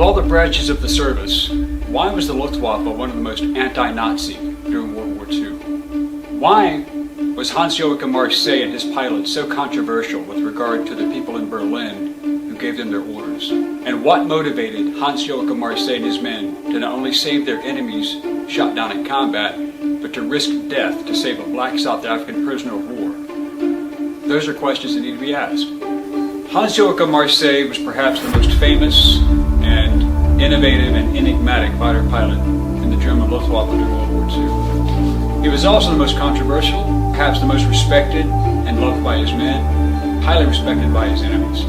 Of all the branches of the service, why was the Luftwaffe one of the most anti-Nazi during World War II? Why was Hans-Joachim Marseille and his pilots so controversial with regard to the people in Berlin who gave them their orders? And what motivated Hans-Joachim Marseille and his men to not only save their enemies shot down in combat, but to risk death to save a black South African prisoner of war? Those are questions that need to be asked. Hans-Joachim Marseille was perhaps the most famous and innovative and enigmatic fighter pilot in the German Luftwaffe during World War II. He was also the most controversial, perhaps the most respected and loved by his men, highly respected by his enemies.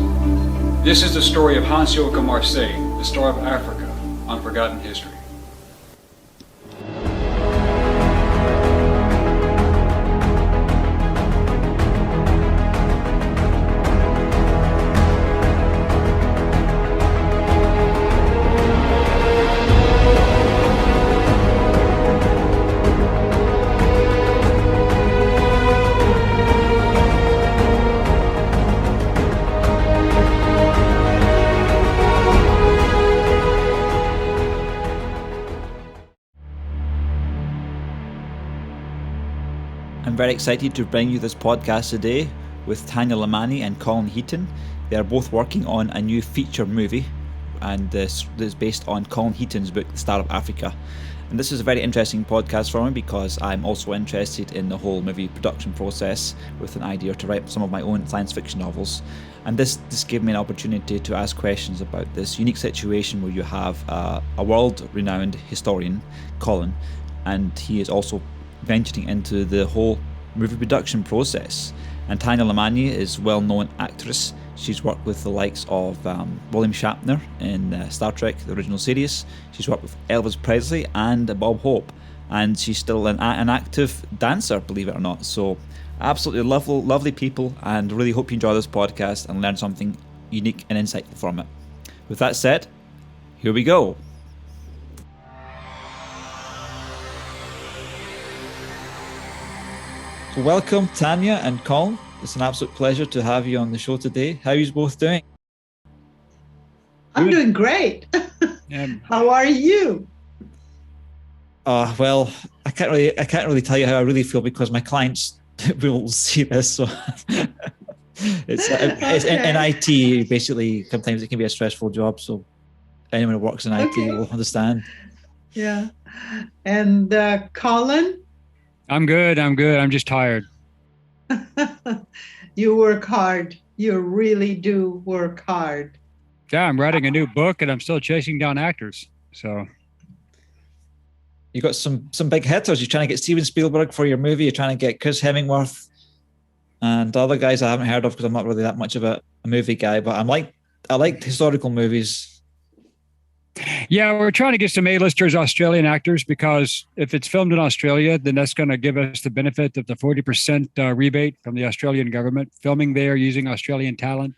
This is the story of Hans-Joachim Marseille, the star of Africa, on Forgotten History. I'm very excited to bring you this podcast today with Tanya Lemani and Colin Heaton. They are both working on a new feature movie, and this is based on Colin Heaton's book, The Star of Africa. And this is a very interesting podcast for me because I'm also interested in the whole movie production process with an idea to write some of my own science fiction novels. And this gave me an opportunity to ask questions about this unique situation where you have a world-renowned historian, Colin, and he is also venturing into the whole movie production process. And Tanya Lemani is a well-known actress. She's worked with the likes of William Shatner in Star Trek, the original series. She's worked with Elvis Presley and Bob Hope. And she's still an active dancer, believe it or not. So absolutely lovely people, and really hope you enjoy this podcast and learn something unique and insightful from it. With that said, here we go. So welcome, Tanya and Colin. It's an absolute pleasure to have you on the show today. How are you both doing? I'm doing great. How are you? Well, I can't really tell you how I really feel because my clients will see this. So it's in IT. Basically, sometimes it can be a stressful job. So anyone who works in IT will understand. Yeah. And Colin? I'm good. I'm just tired. You work hard. You really do work hard. Yeah, I'm writing a new book and I'm still chasing down actors. So you got some big hitters. You're trying to get Steven Spielberg for your movie. You're trying to get Chris Hemsworth and other guys I haven't heard of because I'm not really that much of a movie guy. But I like historical movies. Yeah, we're trying to get some A-listers, Australian actors, because if it's filmed in Australia, then that's going to give us the benefit of the 40% rebate from the Australian government, filming there using Australian talent.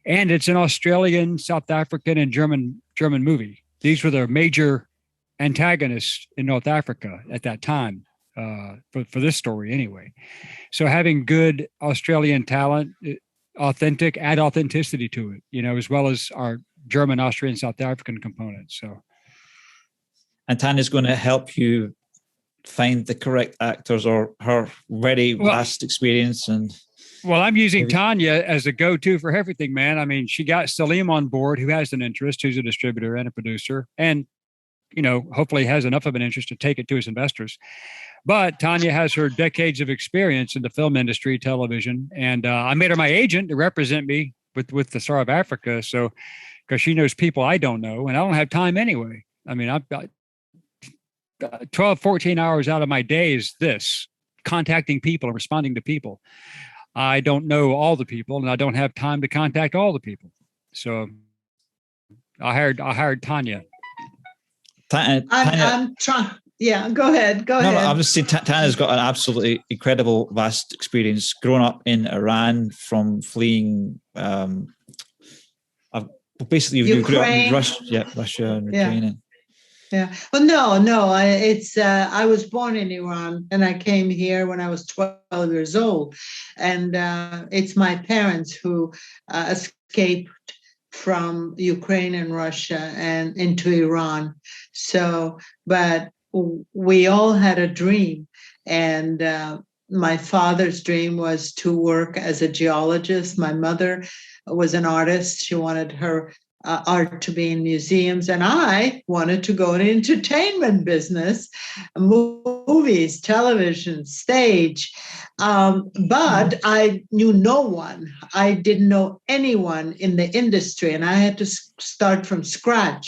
And it's an Australian, South African, and German movie. These were the major antagonists in North Africa at that time, for this story anyway. So having good Australian talent, authentic, add authenticity to it, as well as our German, Austrian, South African components. So, and Tanya's going to help you find the correct actors or her very vast experience. Well, I'm using Tanya as a go-to for everything, man. I mean, she got Salim on board, who has an interest, who's a distributor and a producer, and hopefully has enough of an interest to take it to his investors. But Tanya has her decades of experience in the film industry, television, and I made her my agent to represent me with the Star of Africa. So, because she knows people I don't know, and I don't have time anyway. I mean, I've got 12, 14 hours out of my day is this, contacting people and responding to people. I don't know all the people, and I don't have time to contact all the people. So I hired Tanya. I'm trying. Yeah, go ahead. No, I'm just saying Tanya's got an absolutely incredible, vast experience growing up in Iran from fleeing. Basically, you grew up in Russia and Ukraine. Yeah. Well, no. I was born in Iran and I came here when I was 12 years old. And it's my parents who escaped from Ukraine and Russia and into Iran. So, but we all had a dream. And my father's dream was to work as a geologist. My mother was an artist. She wanted her art to be in museums. And I wanted to go in the entertainment business, movies, television, stage. But I knew no one. I didn't know anyone in the industry, and I had to start from scratch.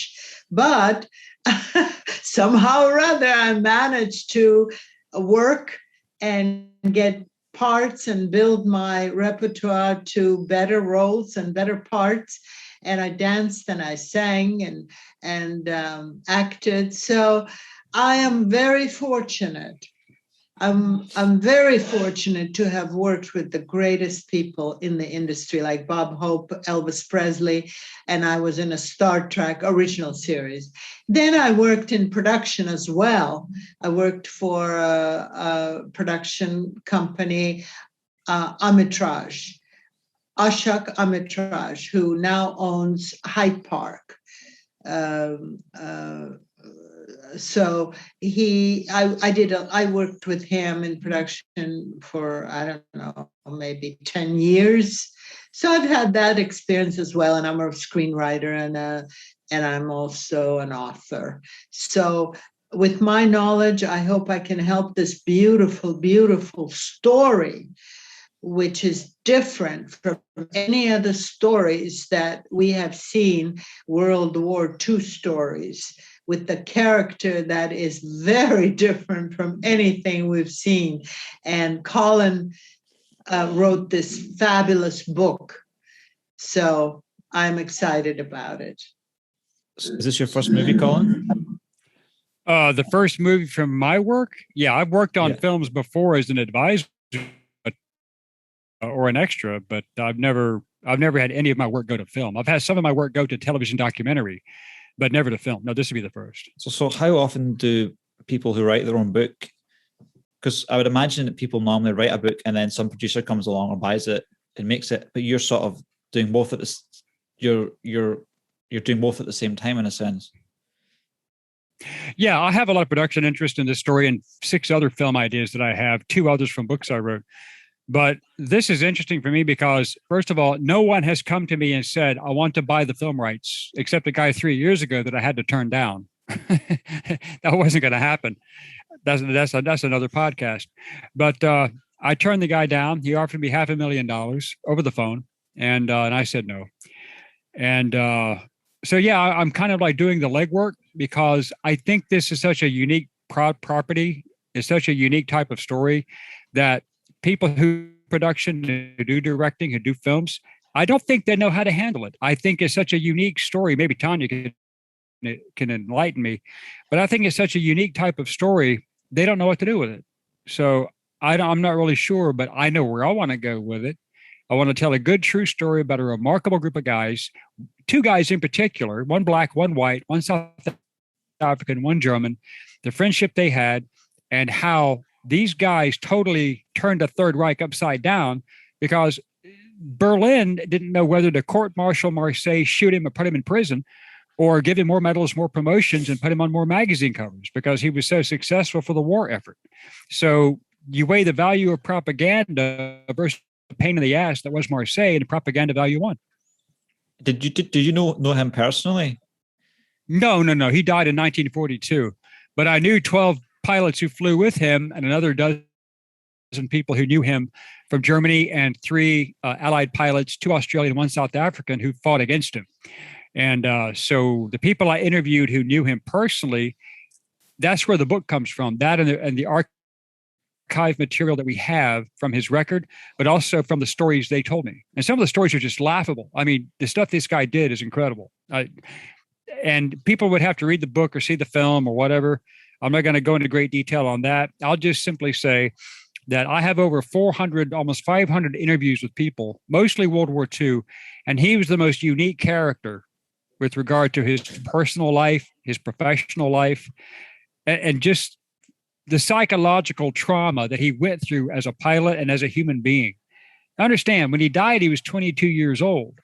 But somehow or other, I managed to work and get parts and build my repertoire to better roles and better parts. And I danced and I sang and acted. So I am very fortunate. I'm very fortunate to have worked with the greatest people in the industry, like Bob Hope, Elvis Presley, and I was in a Star Trek original series. Then I worked in production as well. I worked for a production company, Amitraj, Ashok Amitraj, who now owns Hyde Park. So I worked with him in production for, I don't know, maybe 10 years. So I've had that experience as well. And I'm a screenwriter and I'm also an author. So with my knowledge, I hope I can help this beautiful, beautiful story, which is different from any other stories that we have seen, World War II stories, with the character that is very different from anything we've seen. And Colin wrote this fabulous book. So I'm excited about it. Is this your first movie, Colin? The first movie from my work? Yeah, I've worked on films before as an advisor or an extra, but I've never had any of my work go to film. I've had some of my work go to television documentary, but never to film. No, this would be the first. So how often do people who write their own book, because I would imagine that people normally write a book and then some producer comes along or buys it and makes it, but you're sort of doing both at this, you're doing both at the same time in a sense. Yeah, I have a lot of production interest in this story and 6 other film ideas that I have, 2 others from books I wrote. But this is interesting for me because, first of all, no one has come to me and said, I want to buy the film rights, except a guy 3 years ago that I had to turn down. That wasn't going to happen. That's another podcast. But I turned the guy down. He offered me $500,000 over the phone, and I said no. And so, yeah, I'm kind of like doing the legwork because I think this is such a unique property. It's such a unique type of story that people who production, who do directing, who do films, I don't think they know how to handle it. I think it's such a unique story. Maybe Tanya can enlighten me, but I think it's such a unique type of story. They don't know what to do with it. So I'm not really sure, but I know where I want to go with it. I want to tell a good, true story about a remarkable group of guys, 2 guys in particular, one black, one white, one South African, one German, the friendship they had, and how these guys totally turned the Third Reich upside down because Berlin didn't know whether to court-martial Marseille, shoot him or put him in prison, or give him more medals, more promotions, and put him on more magazine covers because he was so successful for the war effort. So you weigh the value of propaganda versus the pain in the ass that was Marseille, and the propaganda value won. Did you know him personally? No. He died in 1942, but I knew 12 pilots who flew with him and another dozen people who knew him from Germany, and 3 Allied pilots, 2 Australian, 1 South African, who fought against him. And so the people I interviewed who knew him personally, that's where the book comes from, that and the archive material that we have from his record, but also from the stories they told me. And some of the stories are just laughable. I mean, the stuff this guy did is incredible. And people would have to read the book or see the film or whatever. I'm not going to go into great detail on that. I'll just simply say that I have over 400, almost 500 interviews with people, mostly World War II, and he was the most unique character with regard to his personal life, his professional life, and just the psychological trauma that he went through as a pilot and as a human being. Understand, when he died, he was 22 years old.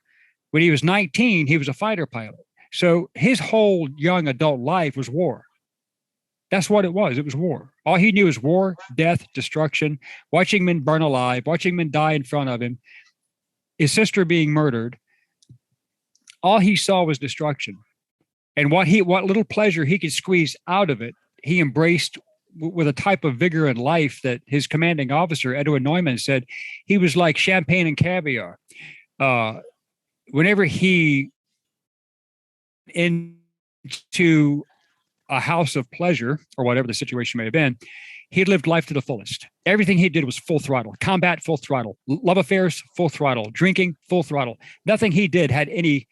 When he was 19, he was a fighter pilot. So his whole young adult life was war. That's what it was. It was war. All he knew was war, death, destruction, watching men burn alive, watching men die in front of him, his sister being murdered. All he saw was destruction. And what little pleasure he could squeeze out of it, he embraced with a type of vigor and life that his commanding officer, Edwin Neumann, said he was like champagne and caviar. Whenever he into a house of pleasure, or whatever the situation may have been, he lived life to the fullest. Everything he did was full throttle. Combat, full throttle. Love affairs, full throttle. Drinking, full throttle. Nothing he did had any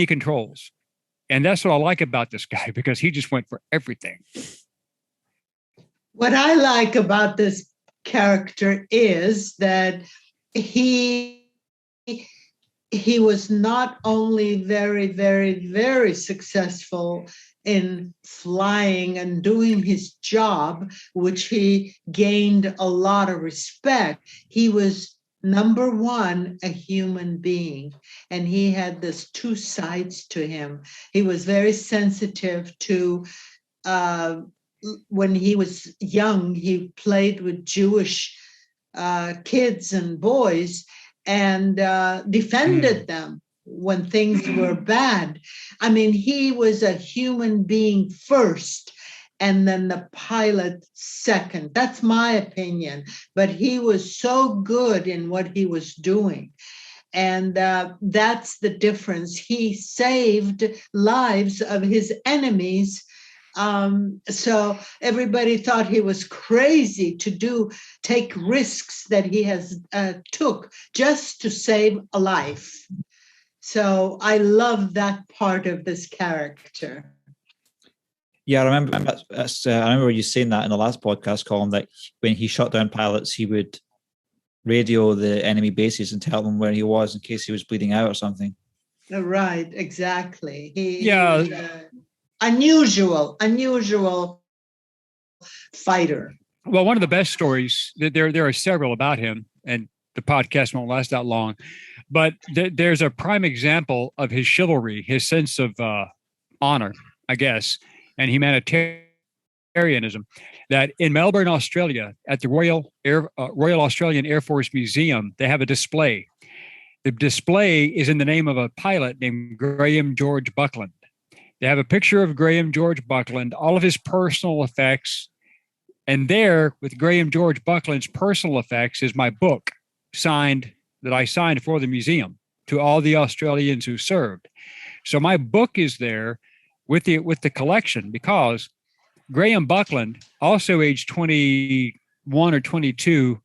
controls. And that's what I like about this guy, because he just went for everything. What I like about this character is that he was not only very, very, very successful in flying and doing his job, which he gained a lot of respect. He was, number one, a human being, and he had this two sides to him. He was very sensitive to, when he was young, he played with Jewish kids and boys and defended them when things were bad. I mean, he was a human being first, and then the pilot second. That's my opinion. But he was so good in what he was doing. And that's the difference. He saved lives of his enemies. So everybody thought he was crazy to take risks that he has took just to save a life. So I love that part of this character. Yeah, I remember. I remember you saying that in the last podcast, Colin, that when he shot down pilots, he would radio the enemy bases and tell them where he was in case he was bleeding out or something. Right, exactly. He was, unusual fighter. Well, one of the best stories, there are several about him, and the podcast won't last that long, but there's a prime example of his chivalry, his sense of honor, I guess, and humanitarianism, that in Melbourne, Australia, at the Royal Australian Air Force Museum, they have a display. The display is in the name of a pilot named Graham George Buckland. They have a picture of Graham George Buckland, all of his personal effects, and there, with Graham George Buckland's personal effects, is my book that I signed for the museum to all the Australians who served. So my book is there with the collection, because Graham Buckland, also aged 21 or 22,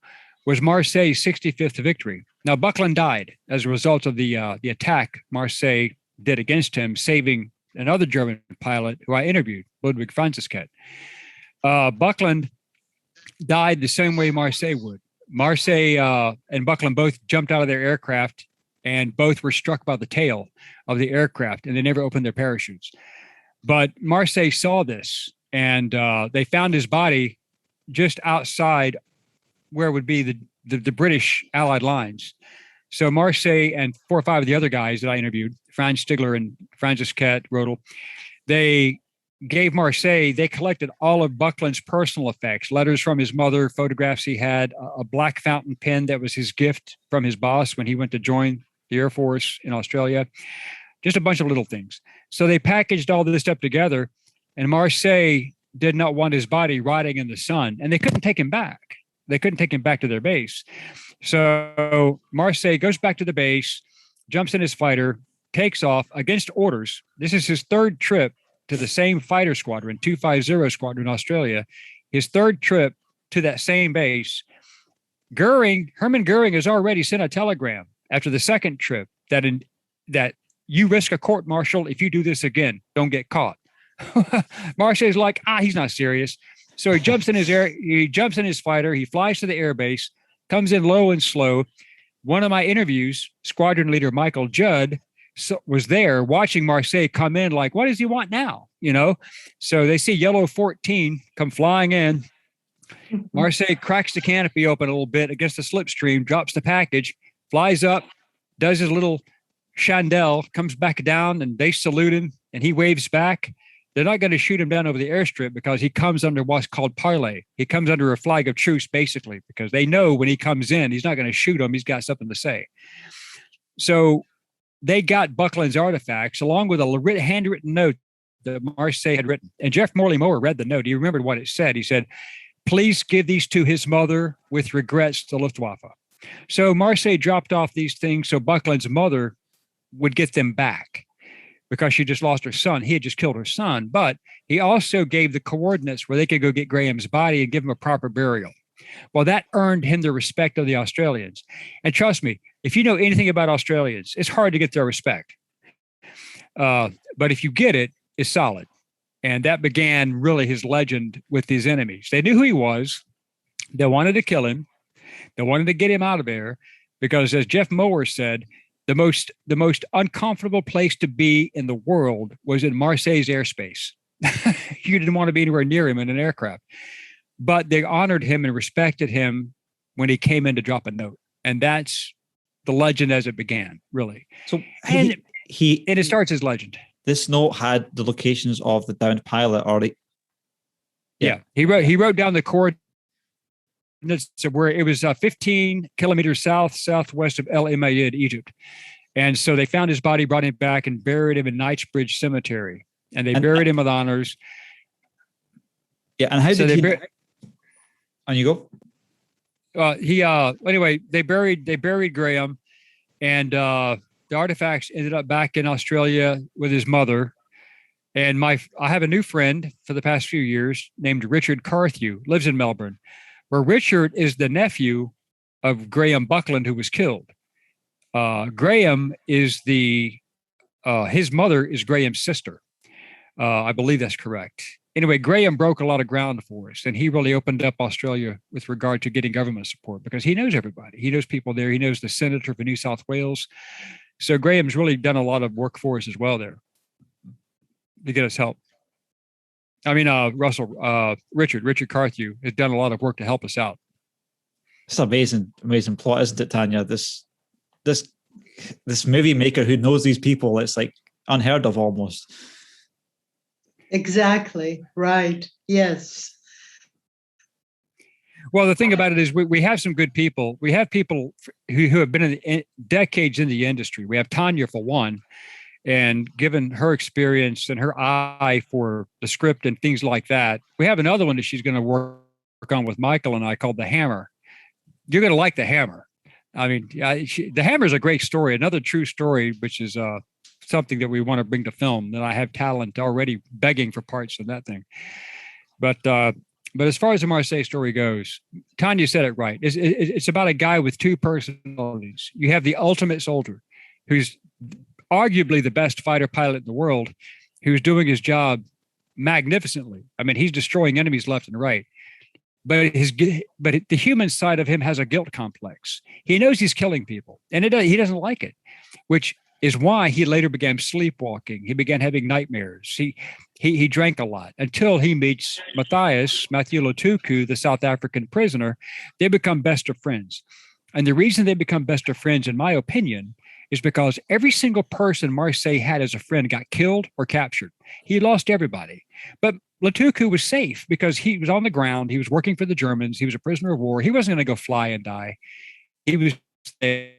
was Marseille's 65th victory. Now, Buckland died as a result of the attack Marseille did against him, saving another German pilot who I interviewed, Ludwig Franziskett. Buckland died the same way Marseille would. Marseille and Buckland both jumped out of their aircraft, and both were struck by the tail of the aircraft, and they never opened their parachutes. But Marseille saw this, and they found his body just outside where would be the British Allied lines. So Marseille and 4 or 5 of the other guys that I interviewed, Franz Stigler and Franziskett, Rodel, they gave Marseille, they collected all of Buckland's personal effects, letters from his mother, photographs he had, a black fountain pen that was his gift from his boss when he went to join the Air Force in Australia, just a bunch of little things. So they packaged all this stuff together, and Marseille did not want his body rotting in the sun, and they couldn't take him back. They couldn't take him back to their base. So Marseille goes back to the base, jumps in his fighter, takes off against orders. This is his third trip to the same fighter squadron, 250 Squadron, Australia. His third trip to that same base. Hermann Goering has already sent a telegram after the second trip that you risk a court-martial if you do this again. Don't get caught. Marseille's like, he's not serious. So he jumps in his fighter, he flies to the airbase, comes in low and slow. One of my interviews, squadron leader Michael Judd was there watching Marseille come in like, what does he want now? So they see yellow 14 come flying in. Marseille cracks the canopy open a little bit against the slipstream, drops the package, flies up, does his little Chandel comes back down and they salute him and he waves back. They're not going to shoot him down over the airstrip because he comes under what's called parley. He comes under a flag of truce, basically, because they know when he comes in, he's not going to shoot him. He's got something to say. So they got Buckland's artifacts along with a handwritten note that Marseille had written. And Jeff Morley Moore read the note. He remembered what it said. He said, "Please give these to his mother with regrets to Luftwaffe." So Marseille dropped off these things so Buckland's mother would get them back, because she just lost her son. He had just killed her son, but he also gave the coordinates where they could go get Graham's body and give him a proper burial. Well, that earned him the respect of the Australians. And trust me, if you know anything about Australians, it's hard to get their respect. But if you get it, it's solid. And that began really his legend with his enemies. They knew who he was. They wanted to kill him. They wanted to get him out of there because, as Jeff Moore said, the most uncomfortable place to be in the world was in Marseille's airspace. You didn't want to be anywhere near him in an aircraft. But they honored him and respected him when he came in to drop a note. And that's the legend as it began, really. So and it starts as legend. This note had the locations of the downed pilot already. Yeah. He wrote down the coordinates of where it was 15 kilometers southwest of El Umayyad, Egypt. And so they found his body, brought him back, and buried him in Knightsbridge Cemetery. And they buried him with honors. Yeah, and how did he... On you go. Anyway, they buried Graham, and the artifacts ended up back in Australia with his mother. And I have a new friend for the past few years named Richard Carthew, lives in Melbourne, where Richard is the nephew of Graham Buckland, who was killed. Graham is his mother is Graham's sister. I believe that's correct. Anyway, Graham broke a lot of ground for us, and he really opened up Australia with regard to getting government support because he knows everybody. He knows people there. He knows the senator for New South Wales. So Graham's really done a lot of work for us as well there to get us help. I mean, Richard Carthew has done a lot of work to help us out. It's an amazing plot, isn't it, Tanya? This movie maker who knows these people, it's like unheard of almost. Exactly. Right. Yes. Well, the thing about it is we have some good people. We have people who have been decades in the industry. We have Tanya, for one, and given her experience and her eye for the script and things like that, we have another one that she's going to work on with Michael and I called The Hammer. You're going to like The Hammer. I mean, The Hammer is a great story, another true story, which is something that we want to bring to film, that I have talent already begging for parts in that thing. But as far as the Marseille story goes, Tanya said it right. It's about a guy with two personalities. You have the ultimate soldier, who's arguably the best fighter pilot in the world, who's doing his job magnificently. I mean, he's destroying enemies left and right. But the human side of him has a guilt complex. He knows he's killing people, and he doesn't like it, which is why he later began sleepwalking. He began having nightmares. He drank a lot until he meets Matthew Lutuku, the South African prisoner. They become best of friends. And the reason they become best of friends, in my opinion, is because every single person Marseille had as a friend got killed or captured. He lost everybody. But Lutuku was safe because he was on the ground. He was working for the Germans. He was a prisoner of war. He wasn't going to go fly and die. He was there.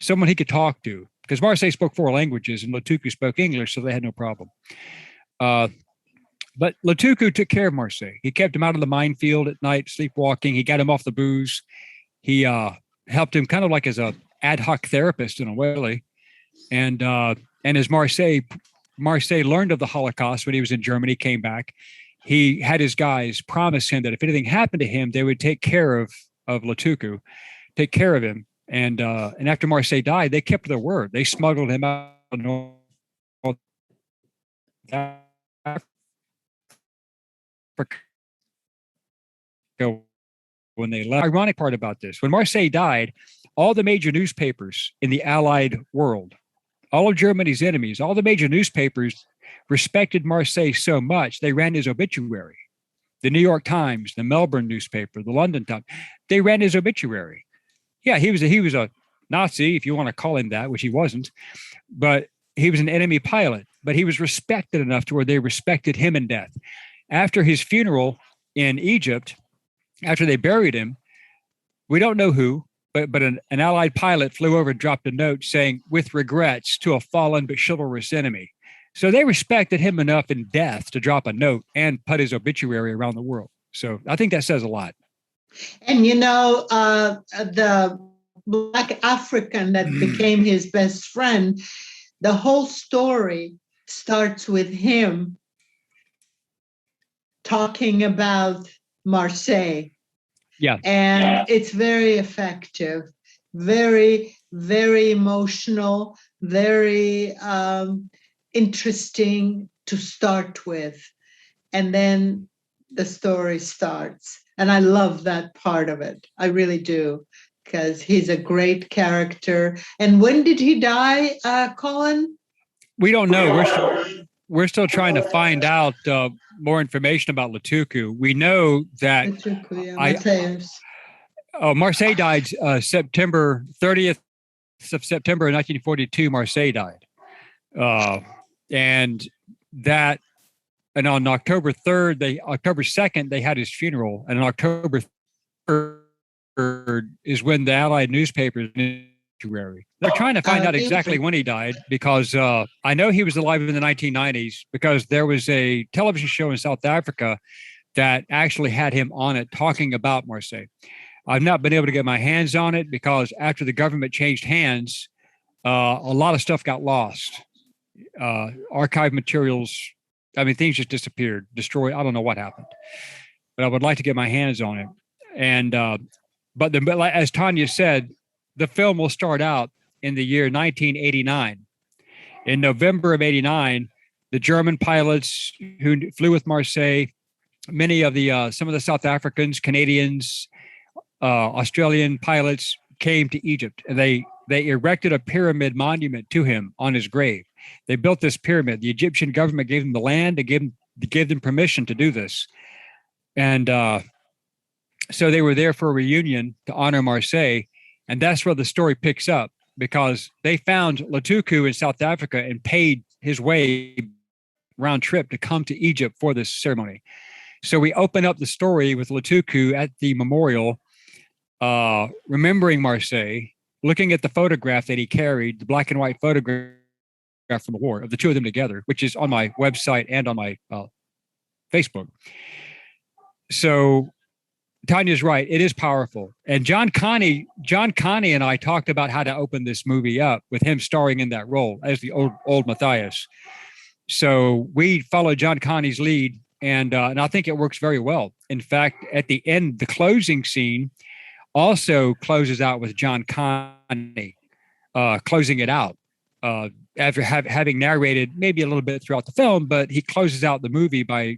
Someone he could talk to. Because Marseille spoke 4 languages and Lutuku spoke English, so they had no problem. But Lutuku took care of Marseille. He kept him out of the minefield at night, sleepwalking. He got him off the booze. He helped him kind of like as a ad hoc therapist in a way. And as Marseille learned of the Holocaust when he was in Germany, came back, he had his guys promise him that if anything happened to him, they would take care of Lutuku, take care of him. And after Marseille died, they kept their word. They smuggled him out of North Africa when they left. Ironic part about this, when Marseille died, all the major newspapers in the Allied world, all of Germany's enemies, all the major newspapers respected Marseille so much, they ran his obituary. The New York Times, the Melbourne newspaper, the London Times, they ran his obituary. Yeah, he was Nazi, if you want to call him that, which he wasn't, but he was an enemy pilot, but he was respected enough to where they respected him in death. After his funeral in Egypt, after they buried him, we don't know who, but an Allied pilot flew over and dropped a note saying, "With regrets to a fallen but chivalrous enemy." So they respected him enough in death to drop a note and put his obituary around the world. So I think that says a lot. And the Black African that became his best friend, the whole story starts with him talking about Marseille. Yeah. And it's very effective, very, very emotional, very interesting to start with. And then the story starts. And I love that part of it. I really do, because he's a great character. And when did he die, Colin? We don't know. We're still trying to find out more information about Lutuku. We know that Marseille died September 30th of September 1942. Marseille died, and on October 2nd they had his funeral, and on October 3rd is when the Allied newspapers. They're trying to find out exactly when he died, because I know he was alive in the 1990s, because there was a television show in South Africa that actually had him on it talking about Marseille. I've not been able to get my hands on it because after the government changed hands, a lot of stuff got lost. Archive materials, things just disappeared, destroyed. I don't know what happened, but I would like to get my hands on it. And but as Tanya said, the film will start out in the year 1989. In November of 89, the German pilots who flew with Marseille, many of some of the South Africans, Canadians, Australian pilots came to Egypt, and they erected a pyramid monument to him on his grave. They built this pyramid. The Egyptian government gave them the land, gave them permission to do this. And so they were there for a reunion to honor Marseille. And that's where the story picks up, because they found Lutuku in South Africa and paid his way round trip to come to Egypt for this ceremony. So we open up the story with Lutuku at the memorial, remembering Marseille, looking at the photograph that he carried, the black and white photograph from the war of the two of them together, which is on my website and on my Facebook. So Tanya's right. It is powerful. And John Connie and I talked about how to open this movie up with him starring in that role as the old Matthias. So we followed John Connie's lead, and I think it works very well. In fact, at the end, the closing scene also closes out with John Connie closing it out after having narrated maybe a little bit throughout the film, but he closes out the movie by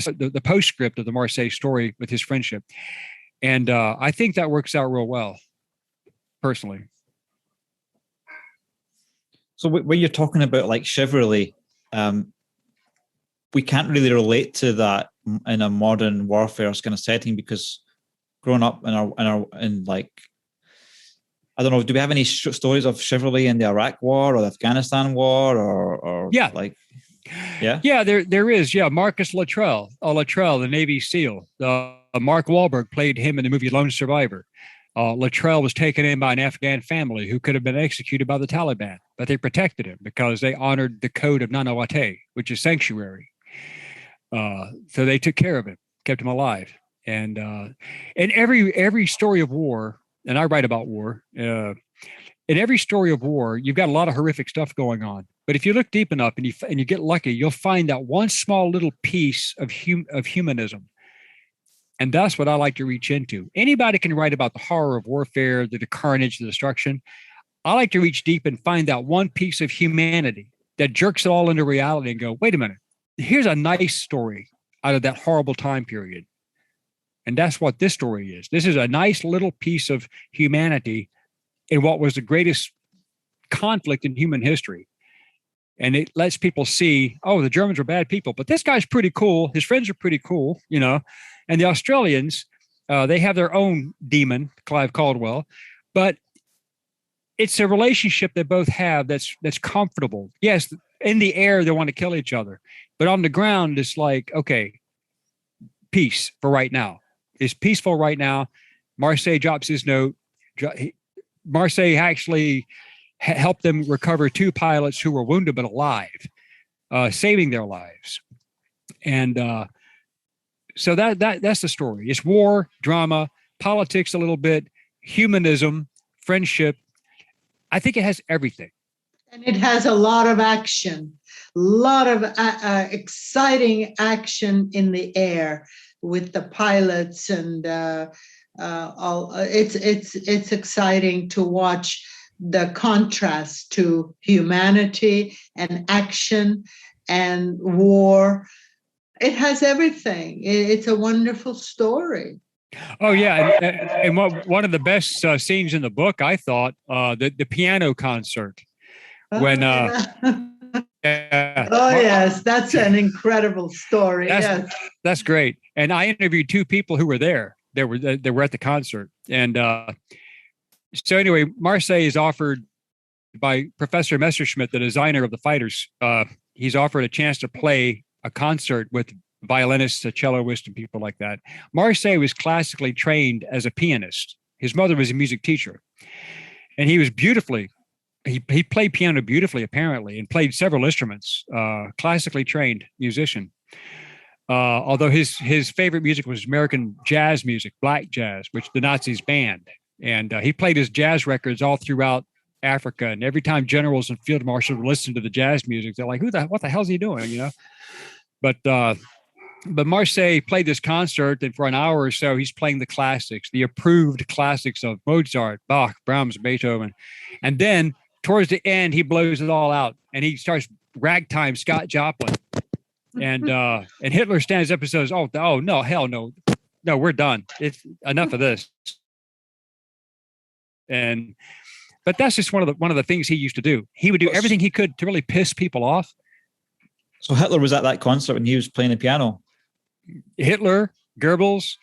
the postscript of the Marseille story with his friendship. And I think that works out real well, personally. So when you're talking about like chivalry, we can't really relate to that in a modern warfare kind of setting, because growing up in like, I don't know, do we have any stories of chivalry in the Iraq War or the Afghanistan War or yeah, like? Yeah. Yeah, there is. Yeah. Marcus Luttrell, the Navy SEAL. Mark Wahlberg played him in the movie Lone Survivor. Luttrell was taken in by an Afghan family who could have been executed by the Taliban, but they protected him because they honored the code of Nanawate, which is sanctuary. So they took care of him, kept him alive. And in every story of war, and I write about war, in every story of war, you've got a lot of horrific stuff going on. But if you look deep enough and you get lucky, you'll find that one small little piece of humanism. And that's what I like to reach into. Anybody can write about the horror of warfare, the carnage, the destruction. I like to reach deep and find that one piece of humanity that jerks it all into reality and go, wait a minute, here's a nice story out of that horrible time period. And that's what this story is. This is a nice little piece of humanity in what was the greatest conflict in human history. And it lets people see, oh, the Germans were bad people, but this guy's pretty cool. His friends are pretty cool, you know. And the Australians, they have their own demon, Clive Caldwell. But it's a relationship they both have that's comfortable. Yes, in the air they want to kill each other, but on the ground it's like, okay, peace for right now. It's peaceful right now. Marseille drops his note. Marseille actually helped them recover 2 pilots who were wounded but alive, saving their lives. And so that's the story. It's war, drama, politics a little bit, humanism, friendship. I think it has everything. And it has a lot of action, a lot of exciting action in the air with the pilots and all. It's exciting to watch the contrast to humanity and action and war. It has everything. It's a wonderful story. Oh yeah, and one of the best scenes in the book, I thought, the piano concert when. Yeah. Yeah. Oh yes, that's an incredible story. That's great. And I interviewed 2 people who were there. They were at the concert, and so anyway, Marseille is offered by Professor Messerschmitt, the designer of the fighters. He's offered a chance to play a concert with violinists, a celloist, and people like that. Marseille was classically trained as a pianist. His mother was a music teacher, and he was beautifully. He played piano beautifully, apparently, and played several instruments. Classically trained musician. Although his favorite music was American jazz music, black jazz, which the Nazis banned. And he played his jazz records all throughout Africa. And every time generals and field marshals listened to the jazz music, they're like, what the hell's he doing? You know? But Marseille played this concert, and for an hour or so, he's playing the classics, the approved classics of Mozart, Bach, Brahms, Beethoven. And then towards the end, he blows it all out, and he starts ragtime Scott Joplin. And Hitler stands up and says, "Oh no, hell no, we're done. It's enough of this." But that's just one of the things he used to do. He would do everything he could to really piss people off. So Hitler was at that concert when he was playing the piano. Hitler, Goebbels,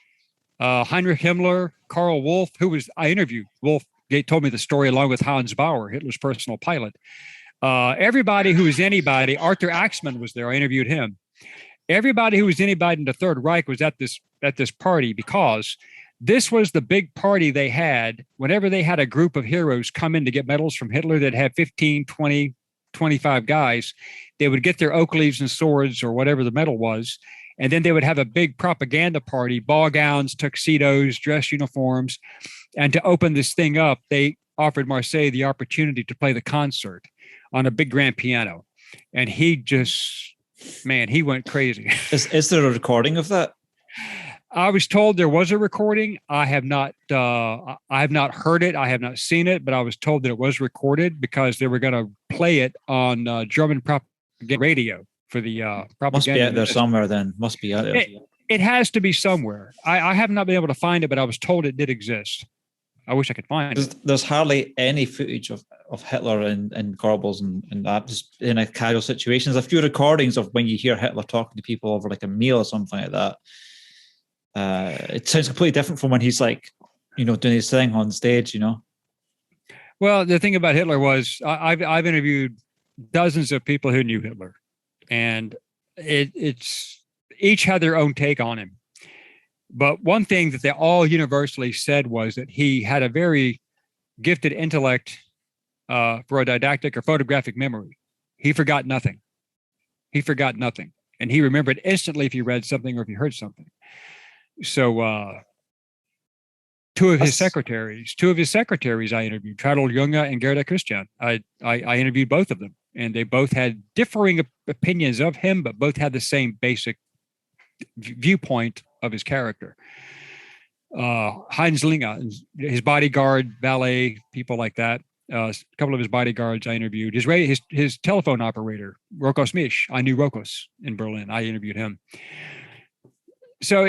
Heinrich Himmler, Karl Wolff, I interviewed. Wolff told me the story along with Hans Bauer, Hitler's personal pilot. Everybody who was anybody. Arthur Axmann was there. I interviewed him. Everybody who was anybody in the Third Reich was at this party, because this was the big party they had whenever they had a group of heroes come in to get medals from Hitler that had 15, 20, 25 guys. They would get their oak leaves and swords or whatever the medal was. And then they would have a big propaganda party, ball gowns, tuxedos, dress uniforms. And to open this thing up, they offered Marseille the opportunity to play the concert on a big grand piano. And he went crazy. Is there a recording of that? I was told there was a recording. I have not heard it. I have not seen it, but I was told that it was recorded because they were going to play it on German propaganda radio for the propaganda. Must be out there somewhere then. Must be out there. It has to be somewhere. I have not been able to find it, but I was told it did exist. I wish I could find it. There's hardly any footage of Hitler and Goebbels and that, just in a casual situation. There's a few recordings of when you hear Hitler talking to people over like a meal or something like that. It sounds completely different from when he's like, doing his thing on stage, Well, the thing about Hitler was I've interviewed dozens of people who knew Hitler, and it's each had their own take on him. But one thing that they all universally said was that he had a very gifted intellect for a didactic or photographic memory. He forgot nothing. And he remembered instantly if he read something or if he heard something. So two of his secretaries I interviewed, Traudl Junge and Gerda Christian. I interviewed both of them, and they both had differing opinions of him, but both had the same basic viewpoint of his character. Heinz Linge, his bodyguard, ballet, people like that. A couple of his bodyguards I interviewed. His telephone operator, Rokos Misch. I knew Rokos in Berlin. I interviewed him. So,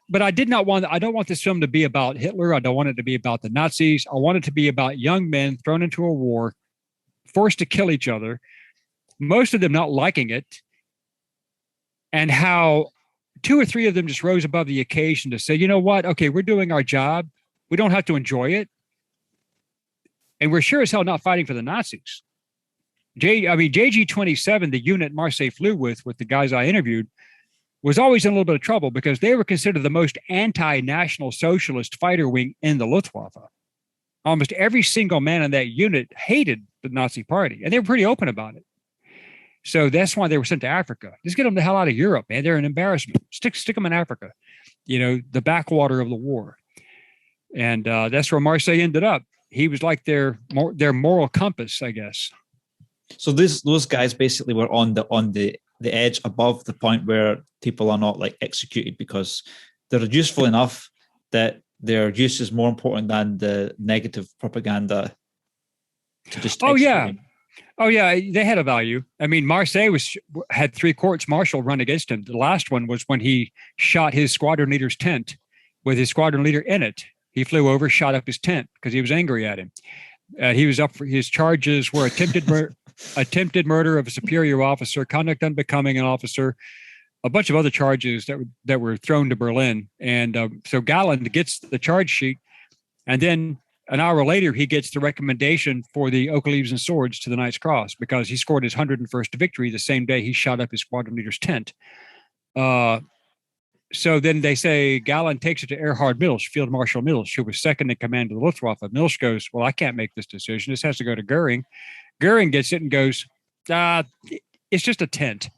but I don't want this film to be about Hitler. I don't want it to be about the Nazis. I want it to be about young men thrown into a war, forced to kill each other, most of them not liking it, and how 2 or 3 of them just rose above the occasion to say, you know what? Okay, we're doing our job. We don't have to enjoy it. and we're sure as hell not fighting for the Nazis. JG-27, the unit Marseille flew with the guys I interviewed, was always in a little bit of trouble because they were considered the most anti-National Socialist fighter wing in the Luftwaffe. Almost every single man in that unit hated the Nazi party, and they were pretty open about it. So that's why they were sent to Africa. Just get them the hell out of Europe, man. They're an embarrassment. Stick them in Africa, the backwater of the war. And that's where Marseille ended up. He was like their moral compass, I guess. So those guys basically were on the edge above the point where people are not like executed because they're useful enough that their use is more important than the negative propaganda to just execute them. Oh yeah, they had a value. I mean, Marseille had 3 courts martial run against him. The last one was when he shot his squadron leader's tent with his squadron leader in it. He flew over, shot up his tent because he was angry at him. He was up for his charges were attempted murder of a superior officer, conduct unbecoming an officer, a bunch of other charges that were thrown to Berlin. And so Galland gets the charge sheet, and then an hour later he gets the recommendation for the Oak Leaves and Swords to the Knight's Cross because he scored his 101st victory the same day he shot up his squadron leader's tent. So then they say Galland takes it to Erhard Milch, Field Marshal Milch, who was second in command of the Luftwaffe. Milch goes, well, I can't make this decision. This has to go to Goering. Goering gets it and goes, it's just a tent.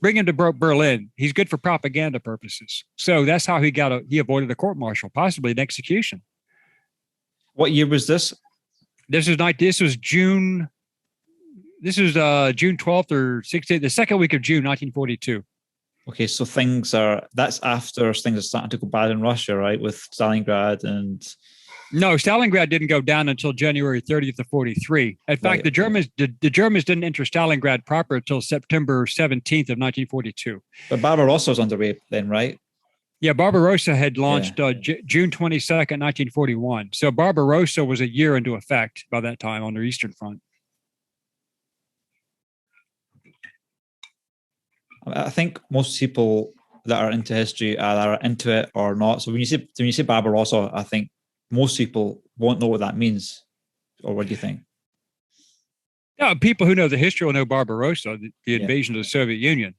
Bring him to Berlin. He's good for propaganda purposes. So that's how he avoided a court-martial, possibly an execution. What year was this? This was June 12th or 16th, the second week of June, 1942. Okay, so that's after things are starting to go bad in Russia, right? With Stalingrad and... No, Stalingrad didn't go down until January 30th of 43. In fact, the Germans didn't enter Stalingrad proper until September 17th of 1942. But Barbarossa was underway then, right? Yeah, Barbarossa had launched June 22nd, 1941. So Barbarossa was a year into effect by that time on the Eastern Front. I think most people that are into history are into it or not. So when you say Barbarossa, I think most people won't know what that means. Or what do you think? Yeah, people who know the history will know Barbarossa, the invasion of the Soviet Union.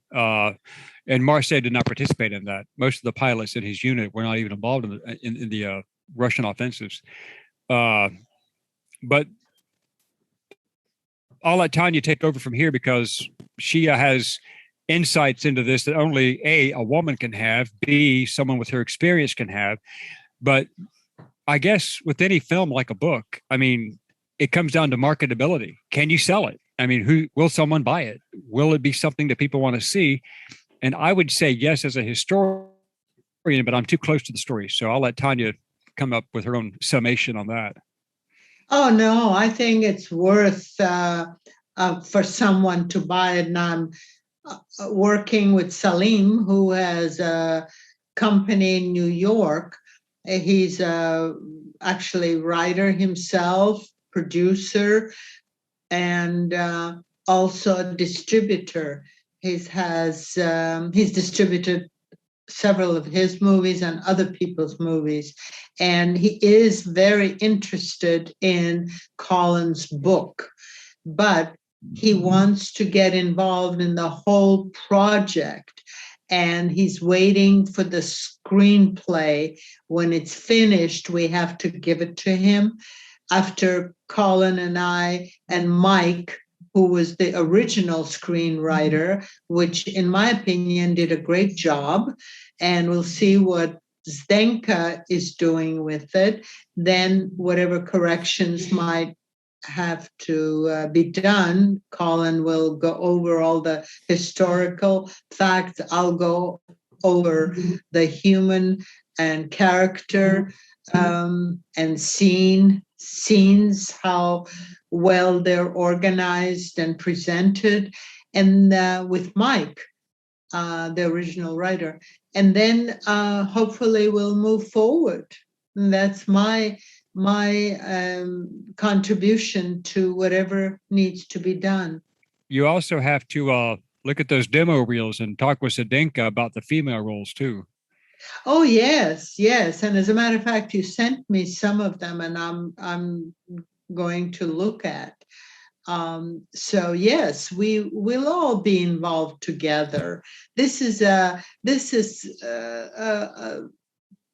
And Marseille did not participate in that. Most of the pilots in his unit were not even involved in the Russian offensives. But I'll let Tanya take over from here because she has insights into this that only a woman can have, B, someone with her experience can have. But I guess with any film like a book, I mean, it comes down to marketability. Can you sell it? I mean, who will someone buy it? Will it be something that people want to see? And I would say yes as a historian, but I'm too close to the story. So I'll let Tanya come up with her own summation on that. Oh, no, I think it's worth for someone to buy it. And I'm working with Salim, who has a company in New York. He's actually writer himself, producer, and also a distributor. He's distributed several of his movies and other people's movies. And he is very interested in Colin's book, but he wants to get involved in the whole project. And he's waiting for the screenplay. When it's finished, we have to give it to him. After Colin and I and Mike, who was the original screenwriter, which in my opinion did a great job, and we'll see what Zdenka is doing with it, then whatever corrections might have to be done, Colin will go over all the historical facts. I'll go over the human and character and scenes, how well they're organized and presented, and with Mike, the original writer. And then hopefully we'll move forward. And that's my contribution to whatever needs to be done. You also have to look at those demo reels and talk with Zdenka about the female roles too. Oh yes, yes. And as a matter of fact, you sent me some of them, and I'm going to look at. So yes, we will all be involved together. This is a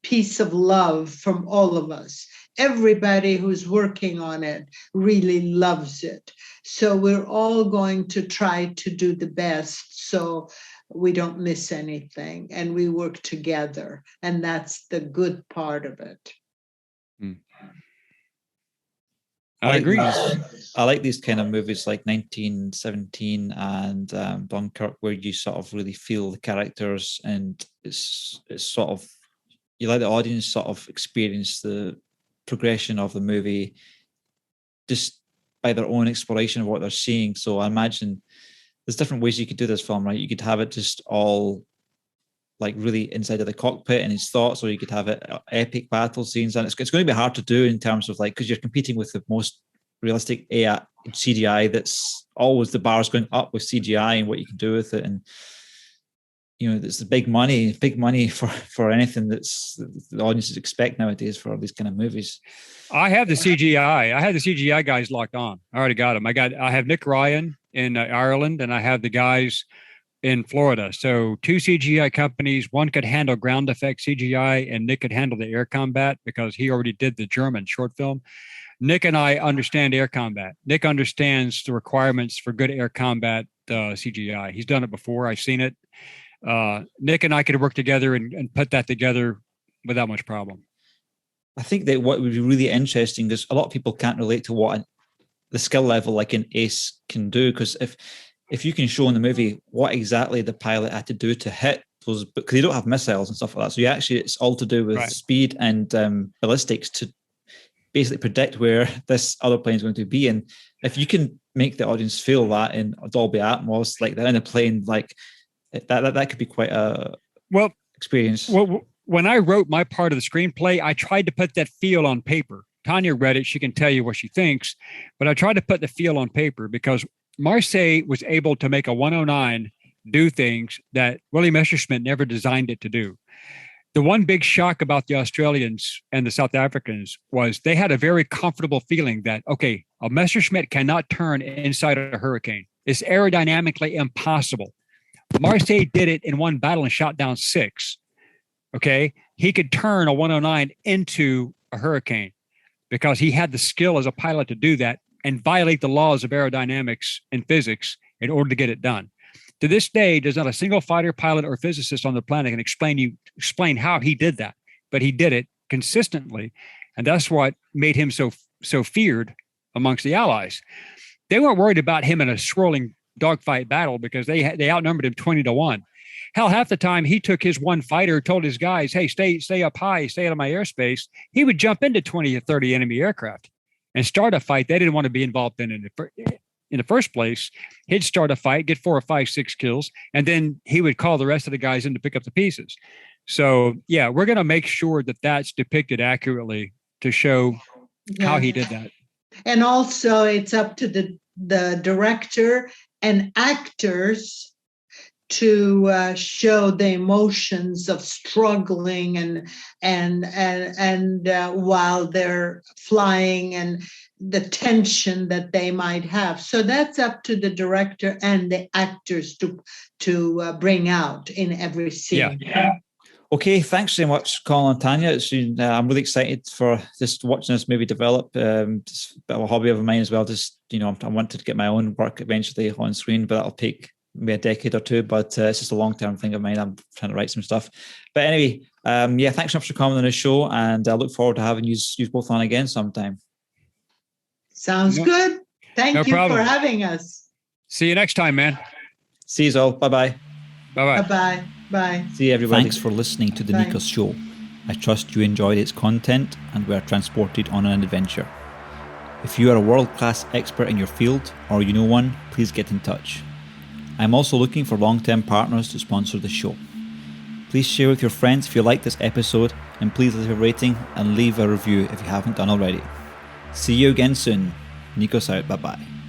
piece of love from all of us. Everybody who's working on it really loves it. So we're all going to try to do the best so we don't miss anything, and we work together. And that's the good part of it. I agree. I like these kind of movies like 1917 and Dunkirk, where you sort of really feel the characters, and it's sort of, you let the audience sort of experience the progression of the movie just by their own exploration of what they're seeing. So I imagine there's different ways you could do this film, right? You could have it just all like really inside of the cockpit and his thoughts, or you could have it epic battle scenes. And it's going to be hard to do in terms of like, because you're competing with the most realistic AI CGI. That's always, the bar's going up with CGI and what you can do with it. And it's the big money for anything that's the audiences expect nowadays for these kind of movies. I have the CGI. I had the CGI guys locked on. I already got them. I have Nick Ryan in Ireland, and I have the guys in Florida. So 2 CGI companies. One could handle ground effect CGI, and Nick could handle the air combat because he already did the German short film. Nick and I understand air combat. Nick understands the requirements for good air combat CGI. He's done it before. I've seen it. Nick and I could work together and put that together without much problem. I think that what would be really interesting is a lot of people can't relate to what the skill level like an ace can do, because if you can show in the movie what exactly the pilot had to do to hit those, because they don't have missiles and stuff like that. So it's all to do with speed and ballistics to basically predict where this other plane is going to be. And if you can make the audience feel that in Dolby Atmos, like they're in a plane, like that could be quite a experience. Well, when I wrote my part of the screenplay, I tried to put that feel on paper. Tanya read it. She can tell you what she thinks, but I tried to put the feel on paper because Marseille was able to make a 109 do things that Willie Messerschmitt never designed it to do. The one big shock about the Australians and the South Africans was they had a very comfortable feeling that, okay, a Messerschmitt cannot turn inside a hurricane. It's aerodynamically impossible. Marseille did it in one battle and shot down 6. Okay. He could turn a 109 into a hurricane because he had the skill as a pilot to do that and violate the laws of aerodynamics and physics in order to get it done. To this day, there's not a single fighter pilot or physicist on the planet can explain how he did that, but he did it consistently. And that's what made him so feared amongst the Allies. They weren't worried about him in a swirling dogfight battle because they outnumbered him 20-1. Hell, half the time he took his one fighter, told his guys, hey, stay up high, stay out of my airspace. He would jump into 20 or 30 enemy aircraft and start a fight they didn't want to be involved in the first place. He'd start a fight, get 4 or 5, 6 kills, and then he would call the rest of the guys in to pick up the pieces. So, yeah, we're going to make sure that that's depicted accurately to show how he did that. And also it's up to the director and actors to show the emotions of struggling and while they're flying and the tension that they might have. So that's up to the director and the actors to bring out in every scene. Yeah. Okay, thanks so much, Colin and Tanya. I'm really excited for just watching this movie develop. It's a bit of a hobby of mine as well. Just, I wanted to get my own work eventually on screen, but that'll take maybe a decade or two. But it's just a long-term thing of mine. I'm trying to write some stuff. But anyway, thanks so much for coming on the show, and I look forward to having you both on again sometime. Sounds good. Thank you problem. for having us. See you next time, man. See you all. Bye-bye. Bye-bye. Bye-bye. Bye. See you, everybody. Thanks for listening to the Nikos Show. I trust you enjoyed its content and were transported on an adventure. If you are a world-class expert in your field, or you know one, please get in touch. I'm also looking for long-term partners to sponsor the show. Please share with your friends if you like this episode, and please leave a rating and leave a review if you haven't done already. See you again soon. Nikos out. Bye-bye.